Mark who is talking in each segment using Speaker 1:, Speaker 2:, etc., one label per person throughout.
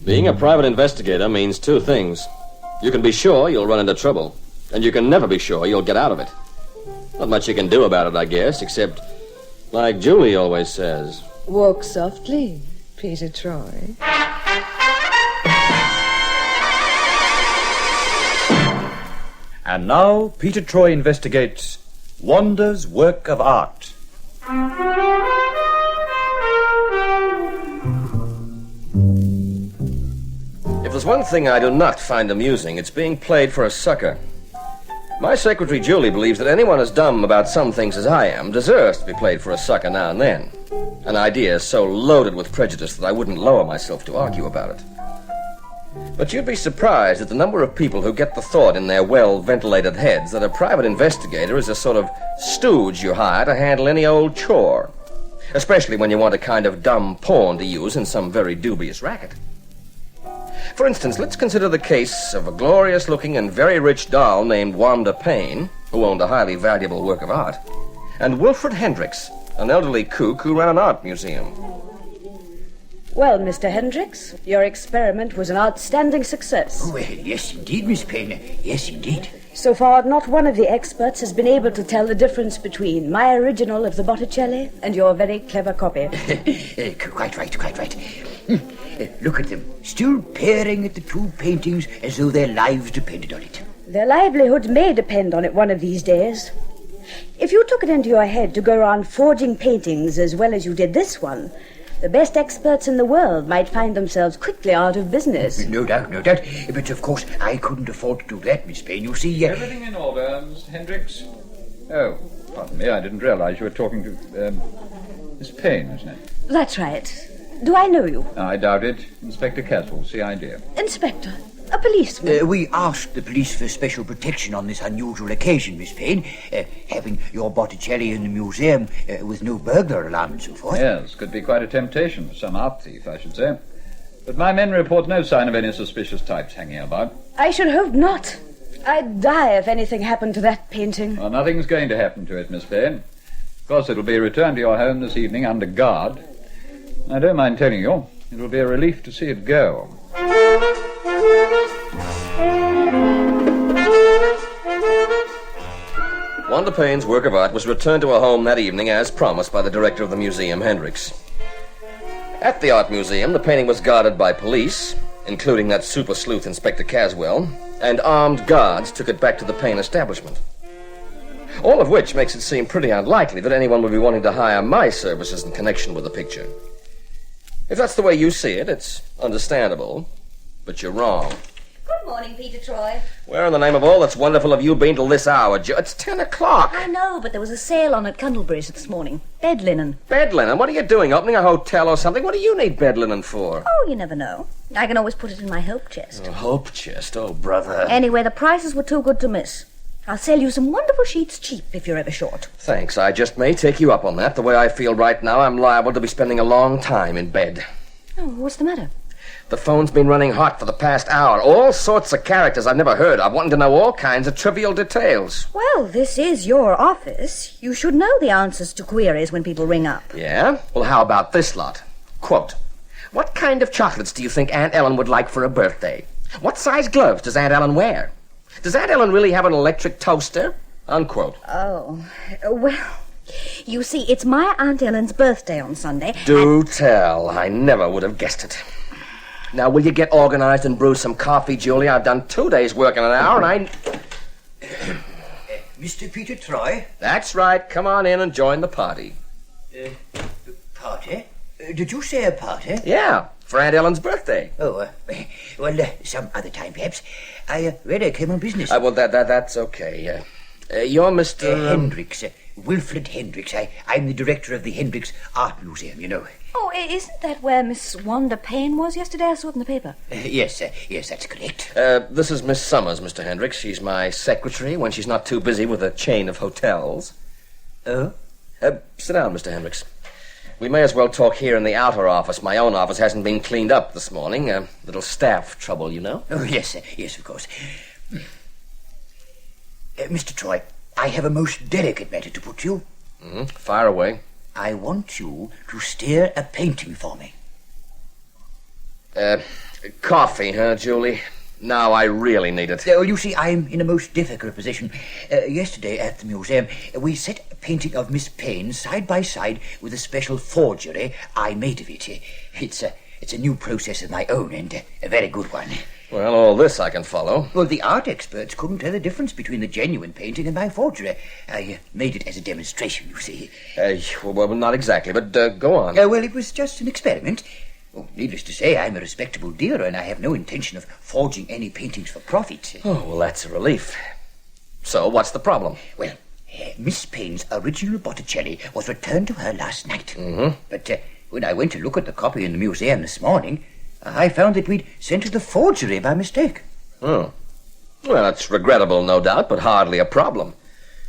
Speaker 1: Being a private investigator means two things. You can be sure you'll run into trouble, and you can never be sure you'll get out of it. Not much you can do about it, I guess, except, like Julie always says,
Speaker 2: walk softly, Peter Troy.
Speaker 3: And now, Peter Troy investigates Wanda's work of art.
Speaker 1: if there's one thing I do not find amusing, it's being played for a sucker. My secretary, Julie, believes that anyone as dumb about some things as I am deserves to be played for a sucker now and then. An idea so loaded with prejudice that I wouldn't lower myself to argue about it. But you'd be surprised at the number of people who get the thought in their well-ventilated heads that a private investigator is a sort of stooge you hire to handle any old chore. Especially when you want a kind of dumb pawn to use in some very dubious racket. For instance, let's consider the case of a glorious-looking and very rich doll named Wanda Payne, who owned a highly valuable work of art, and Wilfred Hendricks, an elderly kook who ran an art museum.
Speaker 2: Well, Mr. Hendricks, your experiment was an outstanding success.
Speaker 4: Oh, well, yes, indeed, Miss Payne. Yes, indeed.
Speaker 2: So far, not one of the experts has been able to tell the difference between my original of the Botticelli and your very clever copy.
Speaker 4: Quite right, quite right. Look at them, still peering at the two paintings as though their lives depended on it.
Speaker 2: Their livelihood may depend on it one of these days. If you took it into your head to go around forging paintings as well as you did this one, the best experts in the world might find themselves quickly out of business.
Speaker 4: No doubt, no doubt. But, of course, I couldn't afford to do that, Miss Payne. You see...
Speaker 5: Everything in order, Mr. Hendricks? Oh, pardon me, I didn't realize you were talking to, Miss Payne, isn't it?
Speaker 2: That's right. Do I know you?
Speaker 5: I doubt it. Inspector Caswell, CID.
Speaker 2: Inspector? A policeman?
Speaker 4: We asked the police for special protection on this unusual occasion, Miss Payne. Having your Botticelli in the museum with no burglar alarm and so forth.
Speaker 5: Yes, could be quite a temptation for some art thief, I should say. But my men report no sign of any suspicious types hanging about.
Speaker 2: I should hope not. I'd die if anything happened to that painting.
Speaker 5: Well, nothing's going to happen to it, Miss Payne. Of course, it'll be returned to your home this evening under guard. I don't mind telling you, it'll be a relief to see it go.
Speaker 1: Wanda Payne's work of art was returned to her home that evening as promised by the director of the museum, Hendricks. At the art museum, the painting was guarded by police, including that super sleuth Inspector Caswell, and armed guards took it back to the Payne establishment. All of which makes it seem pretty unlikely that anyone would be wanting to hire my services in connection with the picture. If that's the way you see it, it's understandable, but you're wrong.
Speaker 6: Good morning, Peter Troy.
Speaker 1: Where in the name of all that's wonderful have you been till this hour, It's 10 o'clock.
Speaker 6: I know, but there was a sale on at Cundlebridge this morning. Bed linen.
Speaker 1: Bed linen? What are you doing, opening a hotel or something? What do you need bed linen for?
Speaker 6: Oh, you never know. I can always put it in my hope chest.
Speaker 1: Oh, hope chest? Oh, brother.
Speaker 6: Anyway, the prices were too good to miss. I'll sell you some wonderful sheets cheap if you're ever short.
Speaker 1: Thanks, I just may take you up on that. The way I feel right now, I'm liable to be spending a long time in bed.
Speaker 6: Oh, what's the matter?
Speaker 1: The phone's been running hot for the past hour. All sorts of characters I've never heard of, wanting to know all kinds of trivial details.
Speaker 6: Well, this is your office. You should know the answers to queries when people ring up.
Speaker 1: Yeah? Well, how about this lot? Quote, what kind of chocolates do you think Aunt Ellen would like for her birthday? What size gloves does Aunt Ellen wear? Does Aunt Ellen really have an electric toaster? Unquote.
Speaker 6: Oh, well, you see, it's my Aunt Ellen's birthday on Sunday.
Speaker 1: Do tell. I never would have guessed it. Now, will you get organized and brew some coffee, Julie? I've done 2 days' work in an hour, and
Speaker 4: Mr. Peter Troy?
Speaker 1: That's right. Come on in and join the party.
Speaker 4: Party? Did you say a party?
Speaker 1: Yeah, for Aunt Ellen's birthday.
Speaker 4: Oh, well, some other time, perhaps. I really came on business.
Speaker 1: Well, that's okay. You're Mr...
Speaker 4: Hendricks, Wilfred Hendricks. I'm the director of the Hendricks Art Museum, you know.
Speaker 6: Oh, isn't that where Miss Wanda Payne was yesterday? I saw it in the paper.
Speaker 4: Yes, that's correct.
Speaker 1: This is Miss Summers, Mr. Hendricks. She's my secretary when she's not too busy with a chain of hotels.
Speaker 4: Oh?
Speaker 1: Sit down, Mr. Hendricks. We may as well talk here in the outer office. My own office hasn't been cleaned up this morning. Little staff trouble, you know.
Speaker 4: Oh, yes, of course. Mr. Troy, I have a most delicate matter to put to you.
Speaker 1: Fire away.
Speaker 4: I want you to steer a painting for me.
Speaker 1: Coffee, huh, Julie? Now I really need it.
Speaker 4: Well, you see, I'm in a most difficult position. Yesterday at the museum, we set a painting of Miss Payne side by side with a special forgery I made of it. It's a new process of my own, and a very good one.
Speaker 1: Well, all this I can follow.
Speaker 4: Well, the art experts couldn't tell the difference between the genuine painting and my forgery. I made it as a demonstration, you see.
Speaker 1: Well, not exactly, but go on.
Speaker 4: Well, it was just an experiment. Oh, needless to say, I'm a respectable dealer, and I have no intention of forging any paintings for profit.
Speaker 1: Oh, well, that's a relief. So, what's the problem?
Speaker 4: Well, Miss Payne's original Botticelli was returned to her last night. But when I went to look at the copy in the museum this morning, I found that we'd sent her the forgery by mistake.
Speaker 1: Oh. Well, it's regrettable, no doubt, but hardly a problem.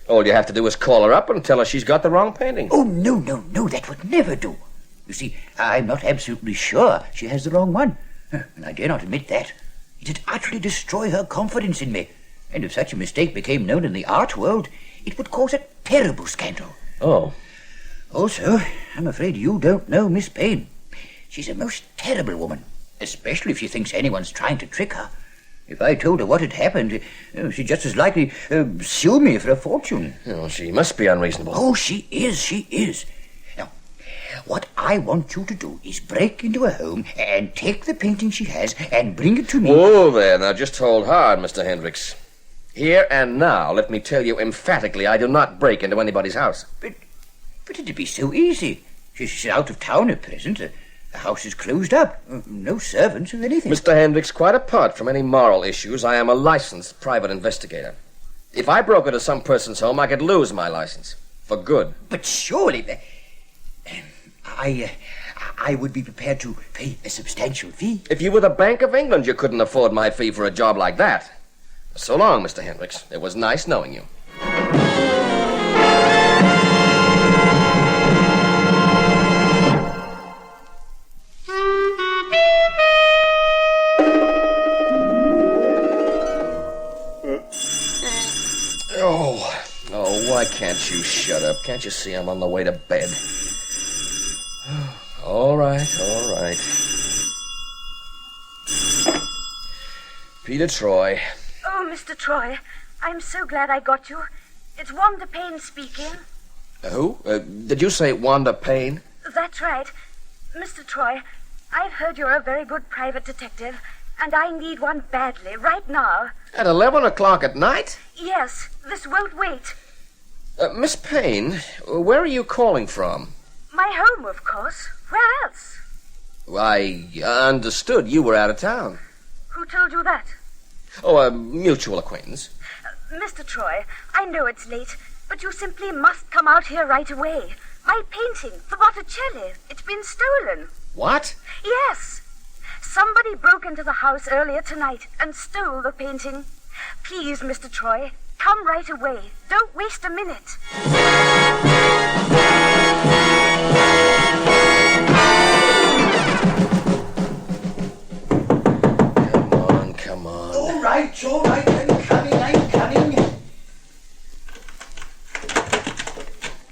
Speaker 1: All you have to do is call her up and tell her she's got the wrong painting.
Speaker 4: Oh, no, that would never do. You see, I'm not absolutely sure she has the wrong one, and I dare not admit that. It'd utterly destroy her confidence in me, and if such a mistake became known in the art world, it would cause a terrible scandal.
Speaker 1: Oh.
Speaker 4: Also, I'm afraid you don't know Miss Payne. She's a most terrible woman, especially if she thinks anyone's trying to trick her. If I told her what had happened, she'd just as likely sue me for a fortune.
Speaker 1: Oh, she must be unreasonable.
Speaker 4: Oh, she is. Now, what I want you to do is break into her home and take the painting she has and bring it to me.
Speaker 1: Whoa there, now just hold hard, Mr. Hendricks. Here and now, let me tell you emphatically, I do not break into anybody's house.
Speaker 4: But it'd be so easy. She's out of town at present. The house is closed up. No servants or anything.
Speaker 1: Mr. Hendricks, quite apart from any moral issues, I am a licensed private investigator. If I broke into some person's home, I could lose my license. For good.
Speaker 4: But surely... I would be prepared to pay a substantial fee.
Speaker 1: If you were the Bank of England, you couldn't afford my fee for a job like that. So long, Mr. Hendricks. It was nice knowing you. Oh, why can't you shut up? Can't you see I'm on the way to bed? All right. Peter Troy.
Speaker 2: Oh, Mr. Troy, I'm so glad I got you. It's Wanda Payne speaking.
Speaker 1: Who? Did you say Wanda Payne?
Speaker 2: That's right. Mr. Troy, I've heard you're a very good private detective, and I need one badly, right now.
Speaker 1: At 11 o'clock at night?
Speaker 2: Yes, this won't wait.
Speaker 1: Miss Payne, where are you calling from?
Speaker 2: My home, of course. Where else?
Speaker 1: I understood you were out of town.
Speaker 2: Who told you that?
Speaker 1: Oh, a mutual acquaintance.
Speaker 2: Mr. Troy, I know it's late, but you simply must come out here right away. My painting, the Botticelli, it's been stolen.
Speaker 1: What?
Speaker 2: Yes. Somebody broke into the house earlier tonight and stole the painting. Please, Mr. Troy, come right away. Don't waste a minute.
Speaker 1: Come on.
Speaker 4: All right, I'm coming.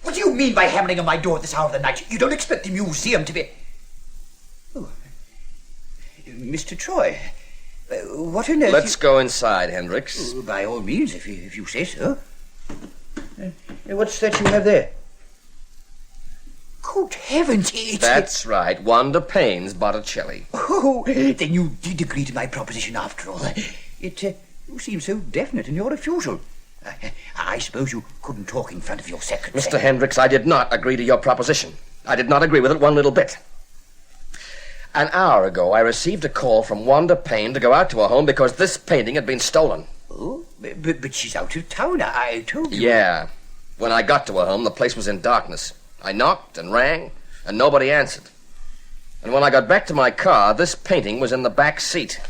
Speaker 4: What do you mean by hammering on my door at this hour of the night? You don't expect the museum to be... Oh. Mr. Troy, what on earth...
Speaker 1: Let's go inside, Hendricks.
Speaker 4: By all means, if you say so. What's that you have there? Good heavens,
Speaker 1: That's right, Wanda Payne's Botticelli.
Speaker 4: Oh, then you did agree to my proposition after all. You seem so definite in your refusal. I suppose you couldn't talk in front of your secretary.
Speaker 1: Mr. Hendricks, I did not agree to your proposition. I did not agree with it one little bit. An hour ago, I received a call from Wanda Payne to go out to her home because this painting had been stolen.
Speaker 4: Oh, but she's out of town, I told you.
Speaker 1: Yeah. When I got to her home, the place was in darkness. I knocked and rang, and nobody answered. And when I got back to my car, this painting was in the back seat.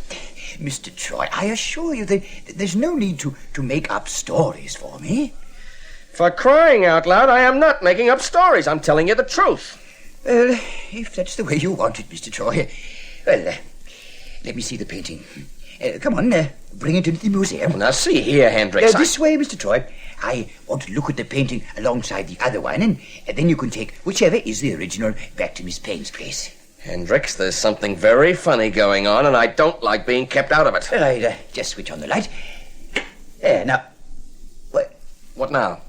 Speaker 4: Mr. Troy, I assure you that there's no need to make up stories for me.
Speaker 1: For crying out loud, I am not making up stories. I'm telling you the truth.
Speaker 4: Well, if that's the way you want it, Mr. Troy. Well, let me see the painting. Come on, bring it into the museum.
Speaker 1: Now, see here, Hendricks.
Speaker 4: This way, Mr. Troy. I want to look at the painting alongside the other one, and then you can take whichever is the original back to Miss Payne's place.
Speaker 1: Hendricks, there's something very funny going on, and I don't like being kept out of it.
Speaker 4: I'd just switch on the light. There, now.
Speaker 1: What now?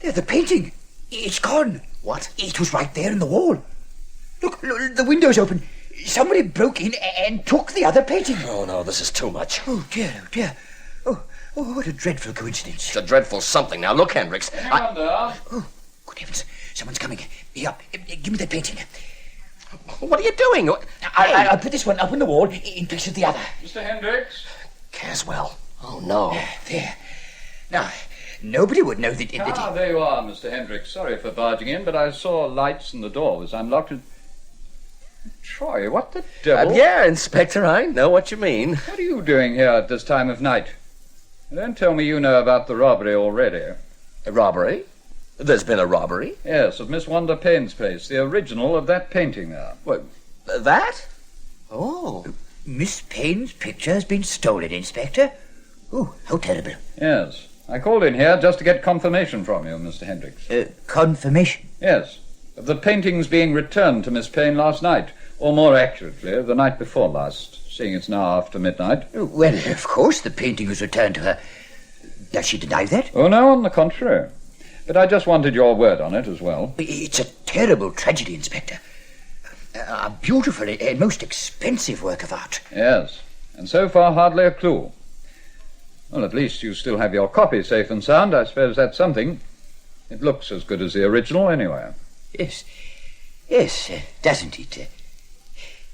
Speaker 4: There's the painting. It's gone.
Speaker 1: What?
Speaker 4: It was right there in the wall. Look, the window's open. Somebody broke in and took the other painting.
Speaker 1: Oh, no, this is too much.
Speaker 4: Oh, dear. Oh, what a dreadful coincidence.
Speaker 1: It's a dreadful something. Now, look, Hendricks.
Speaker 5: Anyone there?
Speaker 4: Oh, good heavens. Someone's coming. Here, give me that painting.
Speaker 1: What are you doing?
Speaker 4: I'll put this one up on the wall in place of the other.
Speaker 5: Mr. Hendricks?
Speaker 1: Caswell. Oh, no.
Speaker 4: There. Now, nobody would know that...
Speaker 5: There you are, Mr. Hendricks. Sorry for barging in, but I saw lights and the door was unlocked. Troy, what the devil?
Speaker 1: Yeah, Inspector, I know what you mean.
Speaker 5: What are you doing here at this time of night? Don't tell me you know about the robbery already.
Speaker 1: A robbery? There's been a robbery?
Speaker 5: Yes, of Miss Wanda Payne's place, the original of that painting there.
Speaker 1: What, that? Oh.
Speaker 4: Miss Payne's picture has been stolen, Inspector. Oh, how terrible.
Speaker 5: Yes. I called in here just to get confirmation from you, Mr. Hendricks.
Speaker 4: Confirmation?
Speaker 5: Yes. Of the paintings being returned to Miss Payne last night, or more accurately, the night before last, seeing it's now after midnight.
Speaker 4: Well, of course the painting was returned to her. Does she deny that?
Speaker 5: Oh, no, on the contrary. But I just wanted your word on it as well.
Speaker 4: It's a terrible tragedy, Inspector. A beautiful and most expensive work of art.
Speaker 5: Yes, and so far hardly a clue. Well, at least you still have your copy safe and sound. I suppose that's something. It looks as good as the original anyway.
Speaker 4: Yes, doesn't it?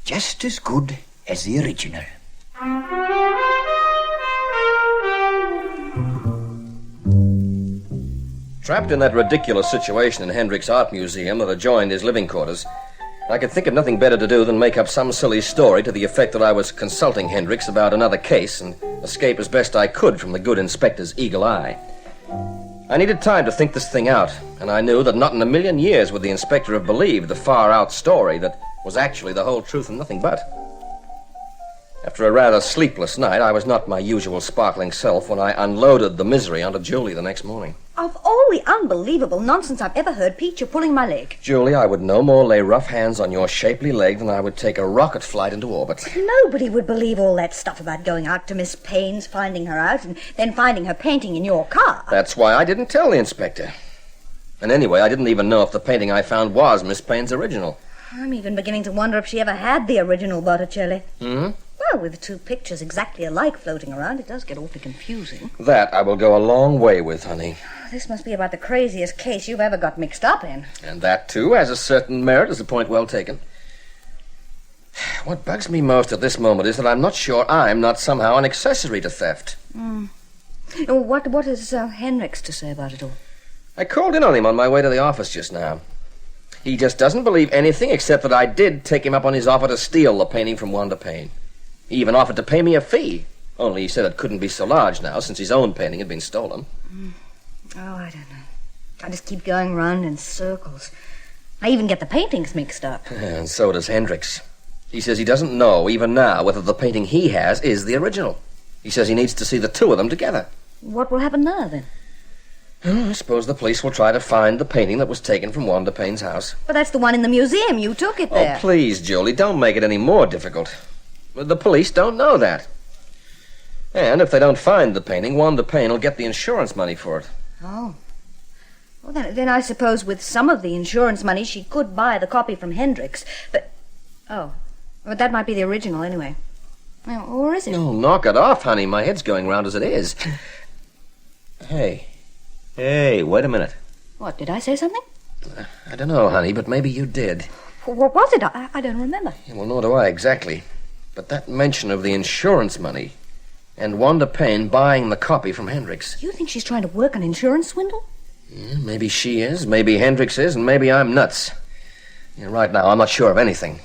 Speaker 4: Just as good as the original.
Speaker 1: Trapped in that ridiculous situation in Hendricks' art museum that adjoined his living quarters, I could think of nothing better to do than make up some silly story to the effect that I was consulting Hendricks about another case and escape as best I could from the good inspector's eagle eye. I needed time to think this thing out, and I knew that not in a million years would the inspector have believed the far-out story that was actually the whole truth and nothing but. After a rather sleepless night, I was not my usual sparkling self when I unloaded the misery onto Julie the next morning.
Speaker 6: Of all the unbelievable nonsense I've ever heard, Pete, you're pulling my leg.
Speaker 1: Julie, I would no more lay rough hands on your shapely leg than I would take a rocket flight into orbit.
Speaker 6: Nobody would believe all that stuff about going out to Miss Payne's, finding her out, and then finding her painting in your car.
Speaker 1: That's why I didn't tell the inspector. And anyway, I didn't even know if the painting I found was Miss Payne's original.
Speaker 6: I'm even beginning to wonder if she ever had the original Botticelli.
Speaker 1: Hmm?
Speaker 6: Well, with the two pictures exactly alike floating around, it does get awfully confusing.
Speaker 1: That I will go a long way with, honey.
Speaker 6: This must be about the craziest case you've ever got mixed up in.
Speaker 1: And that, too, has a certain merit, is a point well taken. What bugs me most at this moment is that I'm not sure I'm not somehow an accessory to theft.
Speaker 6: What is Hendricks to say about it all?
Speaker 1: I called in on him on my way to the office just now. He just doesn't believe anything except that I did take him up on his offer to steal the painting from Wanda Payne. He even offered to pay me a fee, only he said it couldn't be so large now since his own painting had been stolen.
Speaker 6: Oh, I don't know. I just keep going round in circles. I even get the paintings mixed up.
Speaker 1: And so does Hendricks. He says he doesn't know, even now, whether the painting he has is the original. He says he needs to see the two of them together.
Speaker 6: What will happen now, then?
Speaker 1: I suppose the police will try to find the painting that was taken from Wanda Payne's house.
Speaker 6: But that's the one in the museum. You took it there.
Speaker 1: Oh, please, Julie, don't make it any more difficult. The police don't know that. And if they don't find the painting, Wanda Payne will get the insurance money for it.
Speaker 6: Oh. Well, then I suppose with some of the insurance money she could buy the copy from Hendricks. But that might be the original anyway. Well, or is it?
Speaker 1: No, knock it off, honey. My head's going round as it is. Hey, wait a minute.
Speaker 6: What, did I say something?
Speaker 1: I don't know, honey, but maybe you did.
Speaker 6: What was it? I don't remember.
Speaker 1: Well, nor do I exactly. But that mention of the insurance money and Wanda Payne buying the copy from Hendricks.
Speaker 6: You think she's trying to work an insurance swindle?
Speaker 1: Yeah, maybe she is, maybe Hendricks is, and maybe I'm nuts. Right now, I'm not sure of anything.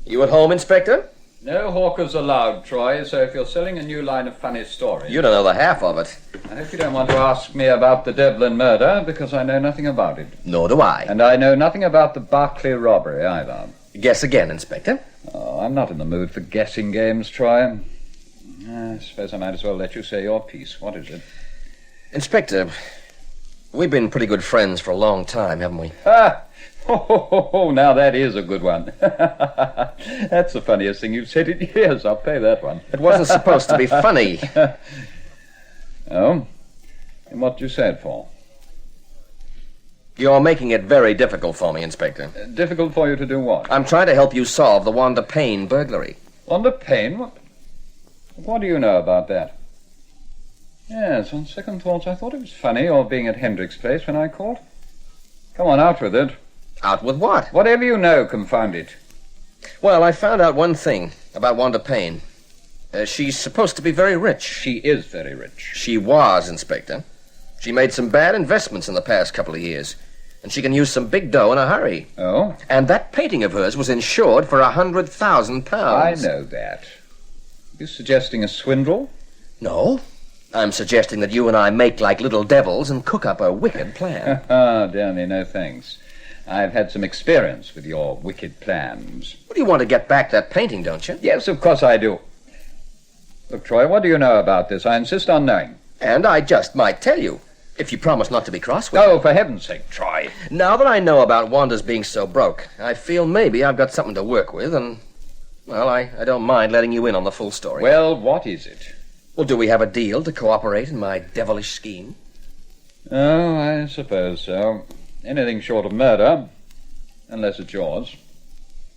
Speaker 1: You at home, Inspector?
Speaker 5: No hawkers allowed, Troy, so if you're selling a new line of funny stories...
Speaker 1: You don't know the half of it.
Speaker 5: I hope you don't want to ask me about the Devlin murder, because I know nothing about it.
Speaker 1: Nor do I.
Speaker 5: And I know nothing about the Berkeley robbery, either.
Speaker 1: Guess again, Inspector.
Speaker 5: Oh, I'm not in the mood for guessing games, Troy. I suppose I might as well let you say your piece. What is it?
Speaker 1: Inspector, we've been pretty good friends for a long time, haven't we?
Speaker 5: Ah! Oh, now that is a good one. That's the funniest thing you've said in years. I'll pay that one.
Speaker 1: It wasn't supposed to be funny.
Speaker 5: Oh? And what do you say it for?
Speaker 1: You're making it very difficult for me, Inspector.
Speaker 5: Difficult for you to do what?
Speaker 1: I'm trying to help you solve the Wanda Payne burglary.
Speaker 5: Wanda Payne? What do you know about that? Yes, on second thoughts, I thought it was funny your being at Hendrick's place when I called. Come on, out with it.
Speaker 1: Out with what?
Speaker 5: Whatever you know, confound it.
Speaker 1: Well, I found out one thing about Wanda Payne. She's supposed to be very rich.
Speaker 5: She is very rich.
Speaker 1: She was, Inspector. She made some bad investments in the past couple of years, and she can use some big dough in a hurry.
Speaker 5: Oh?
Speaker 1: And that painting of hers was insured for £100,000.
Speaker 5: I know that. You suggesting a swindle?
Speaker 1: No. I'm suggesting that you and I make like little devils and cook up a wicked plan.
Speaker 5: Dear me, no thanks. I've had some experience with your wicked plans.
Speaker 1: Well, you want to get back that painting, don't you?
Speaker 5: Yes, of course I do. Look, Troy, what do you know about this? I insist on knowing.
Speaker 1: And I just might tell you, if you promise not to be cross with
Speaker 5: Oh,
Speaker 1: me.
Speaker 5: for heaven's sake, Troy.
Speaker 1: Now that I know about Wanda's being so broke, I feel maybe I've got something to work with, and, well, I don't mind letting you in on the full story.
Speaker 5: Well, what is it?
Speaker 1: Well, do we have a deal to cooperate in my devilish scheme?
Speaker 5: Oh, I suppose so. Anything short of murder, unless it's yours.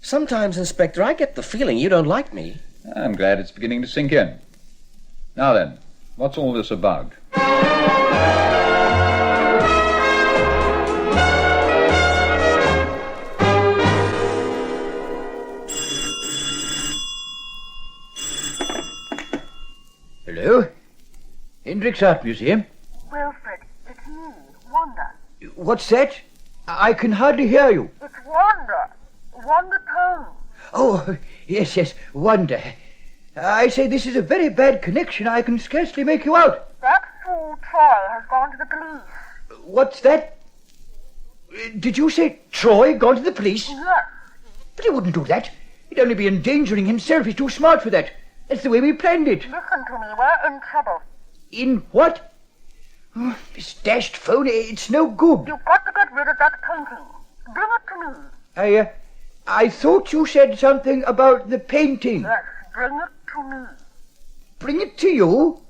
Speaker 1: Sometimes, Inspector, I get the feeling you don't like me.
Speaker 5: I'm glad it's beginning to sink in. Now then, what's all this about?
Speaker 4: Hello? Hendrick's Art Museum?
Speaker 7: Wilfred, it's me, Wanda.
Speaker 4: What's that? I can hardly hear you.
Speaker 7: It's Wanda. Wanda Payne.
Speaker 4: Oh, yes, Wanda. I say, this is a very bad connection. I can scarcely make you out.
Speaker 7: That fool Troy has gone to the police.
Speaker 4: What's that? Did you say Troy gone to the police?
Speaker 7: Yes.
Speaker 4: But he wouldn't do that. He'd only be endangering himself. He's too smart for that. That's the way we planned it.
Speaker 7: Listen to me, we're in trouble.
Speaker 4: In what? Oh, this dashed phone, it's no good.
Speaker 7: You've got to get rid of that painting. Bring it to me.
Speaker 4: I thought you said something about the painting.
Speaker 7: Yes, bring it to me.
Speaker 4: Bring it to you?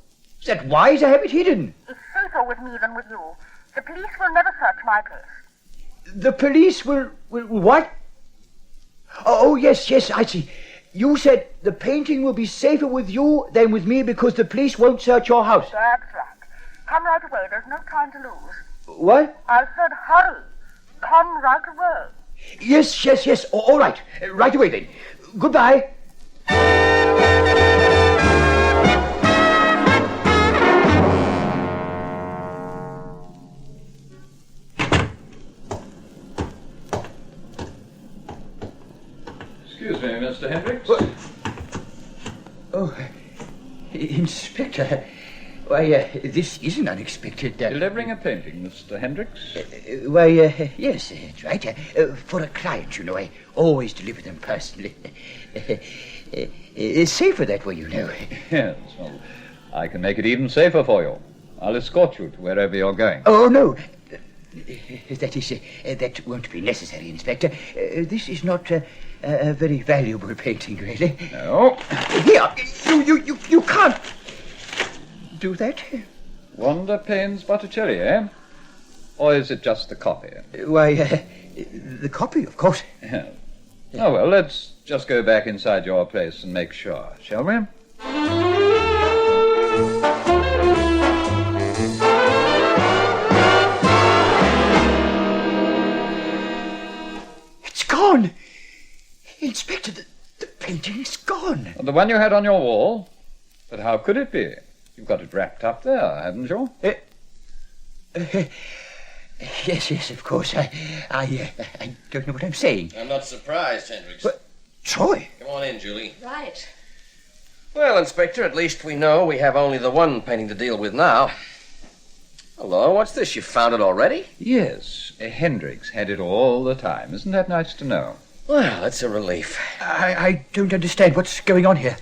Speaker 4: Is that wise? I have it hidden.
Speaker 7: It's safer with me than with you. The police will never search my place.
Speaker 4: The police will what? Oh, yes, I see. You said the painting will be safer with you than with me because the police won't search your house.
Speaker 7: That's right. Come right away. There's no time to lose.
Speaker 4: What?
Speaker 7: I said hurry. Come right away.
Speaker 4: Yes. All right. Right away then. Goodbye.
Speaker 5: Excuse me, Mr. Hendricks.
Speaker 4: What? Oh, Inspector. Why, this isn't unexpected.
Speaker 5: Delivering a painting, Mr. Hendricks?
Speaker 4: Yes, that's right. For a client, you know, I always deliver them personally. It's safer that way, you know.
Speaker 5: Yes, well, I can make it even safer for you. I'll escort you to wherever you're going.
Speaker 4: Oh, no. That won't be necessary, Inspector. This is not a very valuable painting, really.
Speaker 5: No.
Speaker 4: Here, you can't do that.
Speaker 5: Wanda Payne's Botticelli, eh? Or is it just the copy?
Speaker 4: Why, the copy, of course.
Speaker 5: Yeah. Oh, well, let's just go back inside your place and make sure, shall we?
Speaker 4: It's gone. Inspector, the painting's gone.
Speaker 5: The one you had on your wall? But how could it be? You've got it wrapped up there, haven't you?
Speaker 4: Yes, of course. I don't know what I'm saying.
Speaker 1: I'm not surprised, Hendricks.
Speaker 4: But- Troy?
Speaker 1: Come on in, Julie.
Speaker 6: Right.
Speaker 1: Well, Inspector, at least we know we have only the one painting to deal with now. Hello, what's this? You found it already?
Speaker 5: Yes, Hendricks had it all the time. Isn't that nice to know?
Speaker 1: Well, that's a relief.
Speaker 4: I don't understand what's going on here.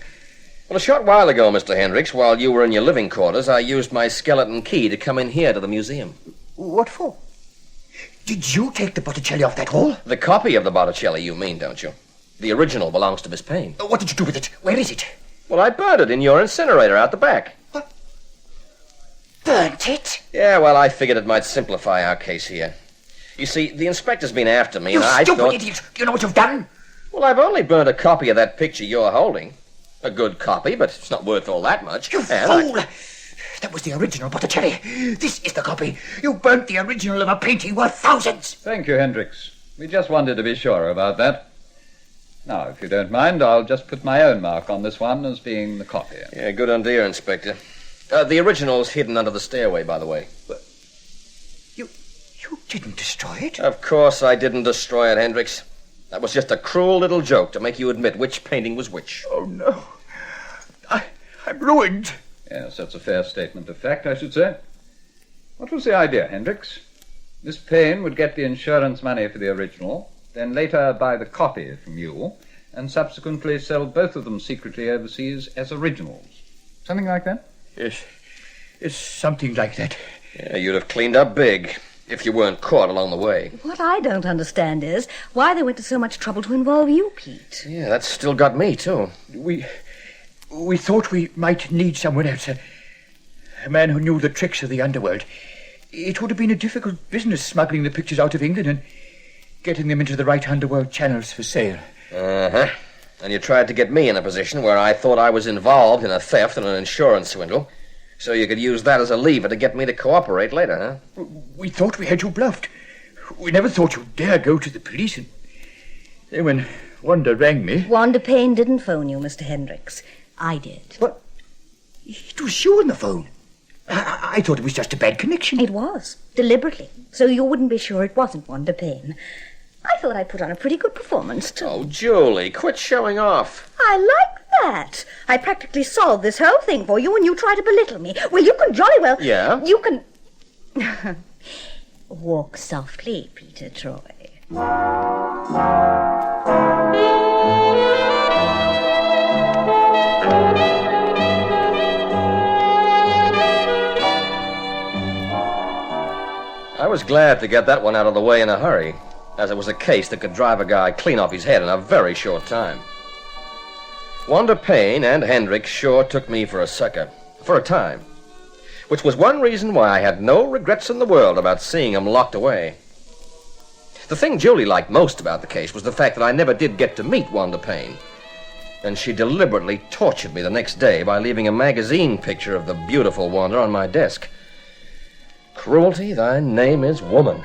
Speaker 1: Well, a short while ago, Mr. Hendricks, while you were in your living quarters, I used my skeleton key to come in here to the museum.
Speaker 4: What for? Did you take the Botticelli off that wall?
Speaker 1: The copy of the Botticelli, you mean, don't you? The original belongs to Miss Payne.
Speaker 4: What did you do with it? Where is it?
Speaker 1: Well, I burned it in your incinerator out the back.
Speaker 4: What? Burnt it?
Speaker 1: Yeah, well, I figured it might simplify our case here. You see, the inspector's been after me,
Speaker 4: You
Speaker 1: and I
Speaker 4: stupid
Speaker 1: thought...
Speaker 4: idiot! Do you know what you've done?
Speaker 1: Well, I've only burnt a copy of that picture you're holding. A good copy, but it's not worth all that much.
Speaker 4: You
Speaker 1: And I-
Speaker 4: fool! That was the original Botticelli. This is the copy. You burnt the original of a painting worth thousands.
Speaker 5: Thank you, Hendricks. We just wanted to be sure about that. Now, if you don't mind, I'll just put my own mark on this one as being the copy.
Speaker 1: Yeah, good idea, Inspector. The original's hidden under the stairway, by the way.
Speaker 4: You didn't destroy it?
Speaker 1: Of course I didn't destroy it, Hendricks. That was just a cruel little joke to make you admit which painting was which.
Speaker 4: Oh, no. I'm ruined.
Speaker 5: Yes, that's a fair statement of fact, I should say. What was the idea, Hendricks? Miss Payne would get the insurance money for the original, then later buy the copy from you, and subsequently sell both of them secretly overseas as originals. Something like that?
Speaker 4: Yes, it's something like that.
Speaker 1: Yeah, you'd have cleaned up big if you weren't caught along the way.
Speaker 6: What I don't understand is why they went to so much trouble to involve you, Pete.
Speaker 1: Yeah, that's still got me, too.
Speaker 4: We thought we might need someone else, a man who knew the tricks of the underworld. It would have been a difficult business smuggling the pictures out of England and getting them into the right underworld channels for sale.
Speaker 1: Uh-huh. And you tried to get me in a position where I thought I was involved in a theft and an insurance swindle, so you could use that as a lever to get me to cooperate later, huh?
Speaker 4: We thought we had you bluffed. We never thought you'd dare go to the police. And then when Wanda rang me...
Speaker 6: Wanda Payne didn't phone you, Mr. Hendricks. I did.
Speaker 4: What? It was you on the phone. I thought it was just a bad connection.
Speaker 6: It was, deliberately, so you wouldn't be sure it wasn't Wanda Payne. I thought I put on a pretty good performance, too.
Speaker 1: Oh, Julie, quit showing off.
Speaker 6: I like that. I practically solved this whole thing for you, and you try to belittle me. Well, you can jolly well...
Speaker 1: Yeah?
Speaker 6: You can... Walk softly, Peter Troy.
Speaker 1: I was glad to get that one out of the way in a hurry, as it was a case that could drive a guy clean off his head in a very short time. Wanda Payne and Hendricks sure took me for a sucker, for a time, which was one reason why I had no regrets in the world about seeing him locked away. The thing Julie liked most about the case was the fact that I never did get to meet Wanda Payne, and she deliberately tortured me the next day by leaving a magazine picture of the beautiful Wanda on my desk. Cruelty, thy name is woman.